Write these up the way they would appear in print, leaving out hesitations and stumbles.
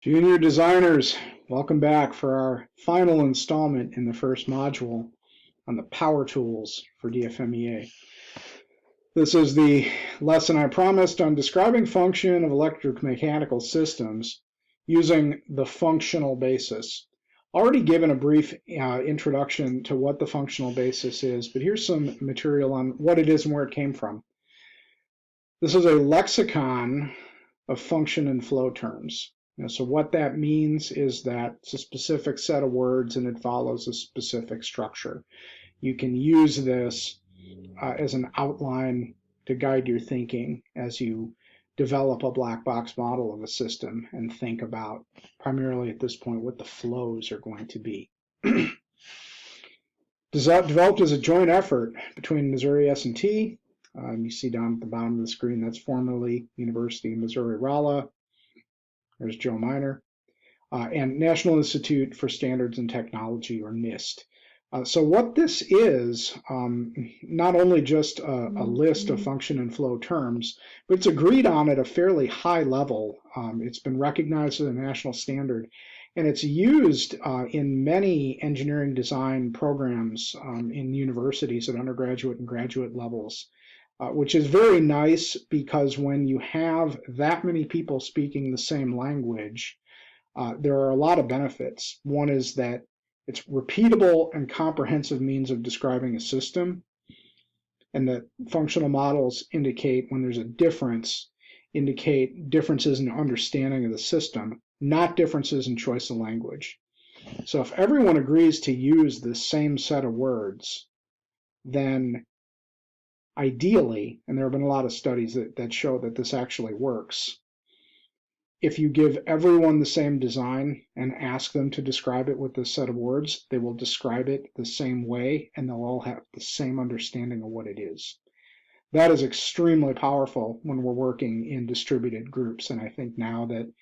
Junior designers, welcome back for our final installment in the first module on the power tools for DFMEA. This is the lesson I promised on describing function of electromechanical systems using the functional basis. Already given a brief introduction to what the functional basis is, but here's some material on what it is and where it came from. This is a lexicon of function and flow terms. So what that means is that it's a specific set of words and it follows a specific structure. You can use this as an outline to guide your thinking as you develop a black box model of a system and think about, primarily at this point, what the flows are going to be. Developed as a joint effort between Missouri S&T, you see down at the bottom of the screen, that's formerly University of Missouri-Rolla. There's Joe Miner, and National Institute for Standards and Technology, or NIST. So what this is, not only just a list of function and flow terms, but it's agreed on at a fairly high level. It's been recognized as a national standard, and it's used in many engineering design programs in universities at undergraduate and graduate levels. Which is very nice because when you have that many people speaking the same language, there are a lot of benefits. One is that it's repeatable and comprehensive means of describing a system, and that functional models indicate when there's a difference, indicate differences in understanding of the system, not differences in choice of language. So if everyone agrees to use the same set of words, then ideally, and there have been a lot of studies that show that this actually works, if you give everyone the same design and ask them to describe it with this set of words, they will describe it the same way and they'll all have the same understanding of what it is. That is extremely powerful when we're working in distributed groups, and I think now that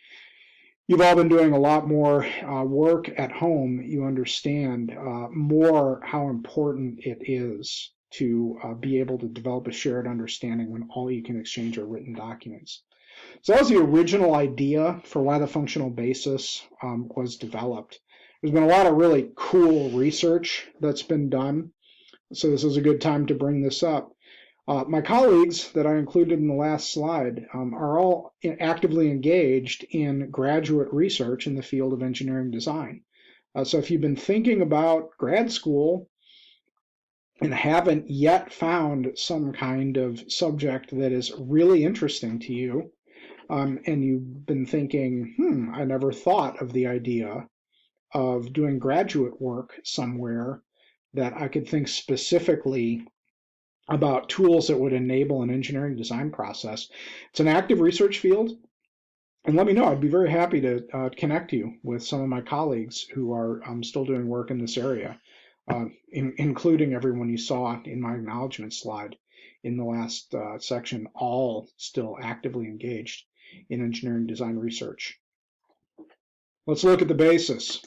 you've all been doing a lot more work at home, you understand more how important it is to be able to develop a shared understanding when all you can exchange are written documents. So that was the original idea for why the functional basis was developed. There's been a lot of really cool research that's been done, so this is a good time to bring this up. My colleagues that I included in the last slide are all actively engaged in graduate research in the field of engineering design. So if you've been thinking about grad school and haven't yet found some kind of subject that is really interesting to you, and you've been thinking, I never thought of the idea of doing graduate work somewhere that I could think specifically about tools that would enable an engineering design process. It's an active research field, and let me know. I'd be very happy to connect you with some of my colleagues who are still doing work in this area. Including everyone you saw in my acknowledgement slide in the last section, all still actively engaged in engineering design research. Let's look at the basis.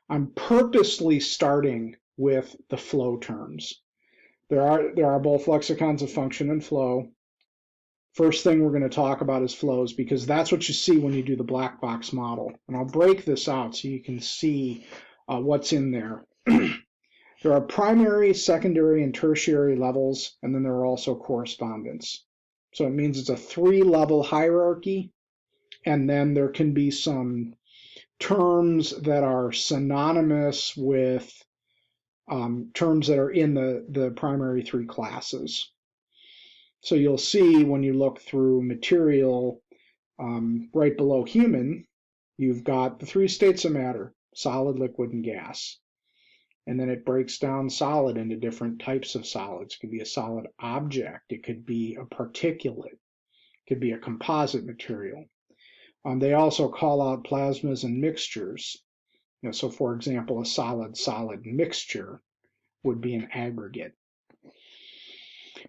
I'm purposely starting with the flow terms. There are both lexicons of function and flow. First thing we're going to talk about is flows, because that's what you see when you do the black box model. And I'll break this out so you can see what's in there. There are primary, secondary, and tertiary levels, and then there are also correspondence. So it means it's a 3-level hierarchy, and then there can be some terms that are synonymous with terms that are in the primary 3 classes. So you'll see when you look through material right below human, you've got the 3 states of matter: solid, liquid, and gas. And then it breaks down solid into different types of solids. It could be a solid object. It could be a particulate. It could be a composite material. They also call out plasmas and mixtures. So for example, a solid-solid mixture would be an aggregate.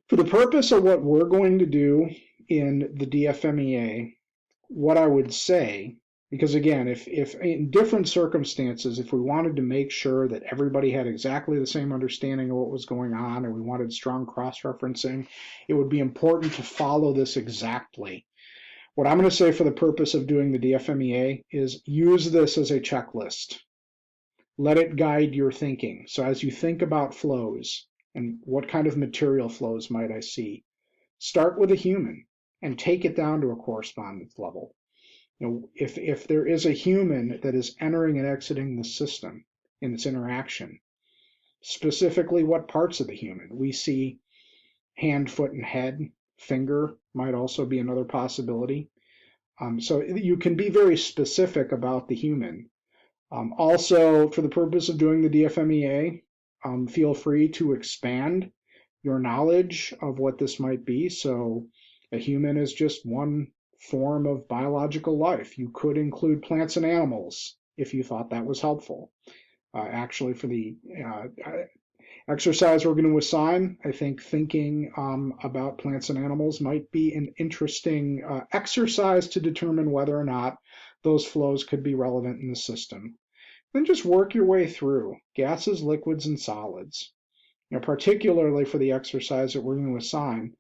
For the purpose of what we're going to do in the DFMEA, what I would say, because again, if in different circumstances, if we wanted to make sure that everybody had exactly the same understanding of what was going on and we wanted strong cross-referencing, it would be important to follow this exactly. What I'm going to say for the purpose of doing the DFMEA is use this as a checklist. Let it guide your thinking. So as you think about flows and what kind of material flows might I see, start with a human and take it down to a correspondence level. If there is a human that is entering and exiting the system in its interaction, specifically what parts of the human? We see hand, foot, and head. Finger might also be another possibility. So you can be very specific about the human. Also, for the purpose of doing the DFMEA, feel free to expand your knowledge of what this might be. So a human is just one form of biological life. You could include plants and animals if you thought that was helpful. Actually, for the exercise we're going to assign, I think thinking about plants and animals might be an interesting exercise to determine whether or not those flows could be relevant in the system. Then just work your way through gases, liquids, and solids. Particularly for the exercise that we're going to assign,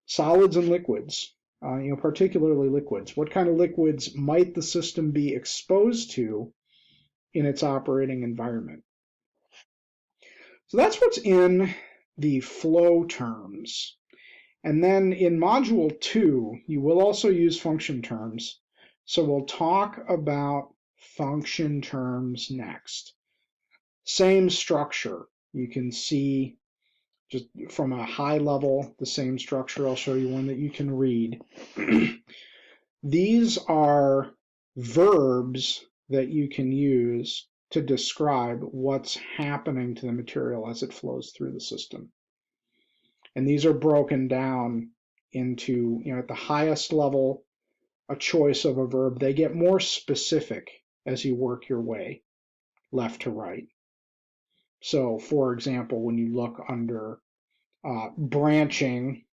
solids and liquids, particularly liquids. What kind of liquids might the system be exposed to in its operating environment? So that's what's in the flow terms. And then in Module 2, you will also use function terms. So we'll talk about function terms next. Same structure. You can see just from a high level the same structure. I'll show you one that you can read. These are verbs that you can use to describe what's happening to the material as it flows through the system. And these are broken down into, at the highest level, a choice of a verb. They get more specific as you work your way left to right. So, for example, when you look under branching,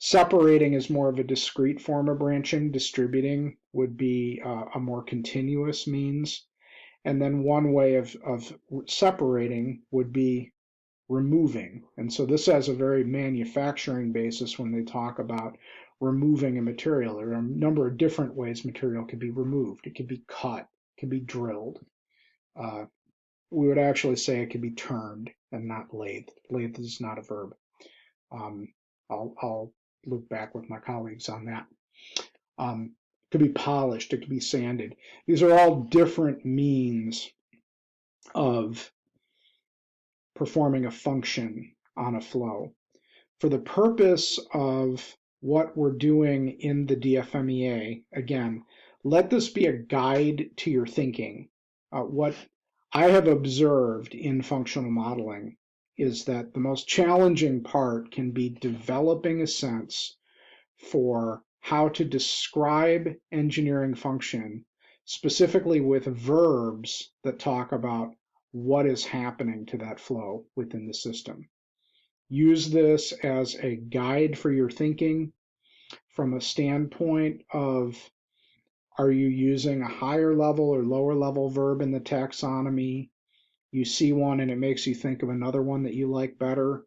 separating is more of a discrete form of branching. Distributing would be a more continuous means. And then one way of separating would be removing. And so this has a very manufacturing basis when they talk about removing a material. There are a number of different ways material can be removed. It can be cut, it can be drilled. We would actually say it can be turned and not lathed. Lathed is not a verb. I'll look back with my colleagues on that. It could be polished, it could be sanded. These are all different means of performing a function on a flow. For the purpose of what we're doing in the DFMEA, again, let this be a guide to your thinking. What I have observed in functional modeling is that the most challenging part can be developing a sense for how to describe engineering function, specifically with verbs that talk about what is happening to that flow within the system. Use this as a guide for your thinking from a standpoint of, are you using a higher level or lower level verb in the taxonomy? You see one and it makes you think of another one that you like better.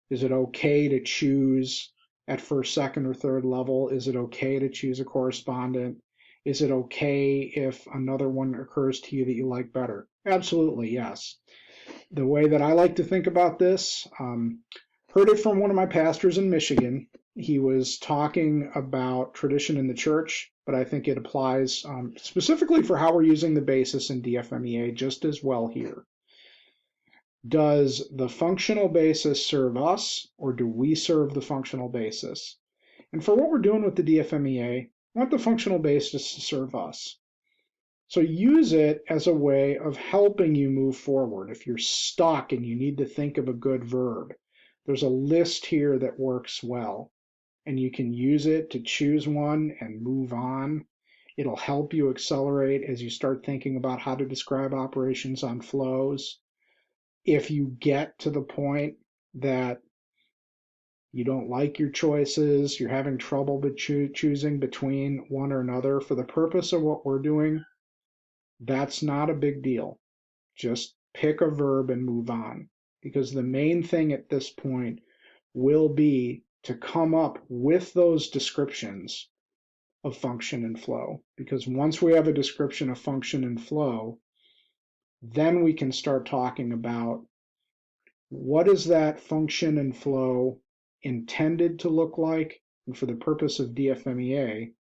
Is it okay to choose at first, second, or third level? Is it okay to choose a correspondent? Is it okay if another one occurs to you that you like better? Absolutely, yes. The way that I like to think about this, heard it from one of my pastors in Michigan. He was talking about tradition in the church, but I think it applies specifically for how we're using the basis in DFMEA just as well here. Does the functional basis serve us, or do we serve the functional basis? And for what we're doing with the DFMEA, I want the functional basis to serve us. So use it as a way of helping you move forward. If you're stuck and you need to think of a good verb, there's a list here that works well, and you can use it to choose one and move on. It'll help you accelerate as you start thinking about how to describe operations on flows. If you get to the point that you don't like your choices, you're having trouble choosing between one or another, for the purpose of what we're doing, that's not a big deal. Just pick a verb and move on, because the main thing at this point will be to come up with those descriptions of function and flow. Because once we have a description of function and flow, then we can start talking about what is that function and flow intended to look like. And for the purpose of DFMEA,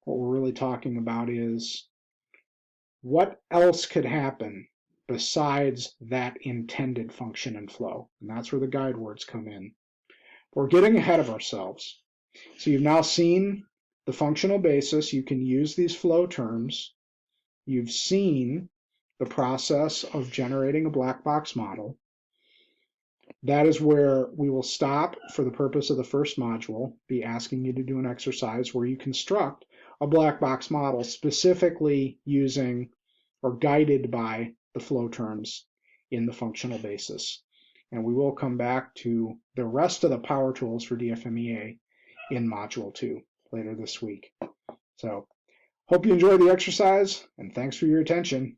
what we're really talking about is what else could happen besides that intended function and flow. And that's where the guide words come in. We're getting ahead of ourselves. So you've now seen the functional basis. You can use these flow terms. You've seen the process of generating a black box model. That is where we will stop for the purpose of the first module, be asking you to do an exercise where you construct a black box model specifically using or guided by the flow terms in the functional basis. And we will come back to the rest of the power tools for DFMEA in Module 2 later this week. So, hope you enjoyed the exercise, and thanks for your attention.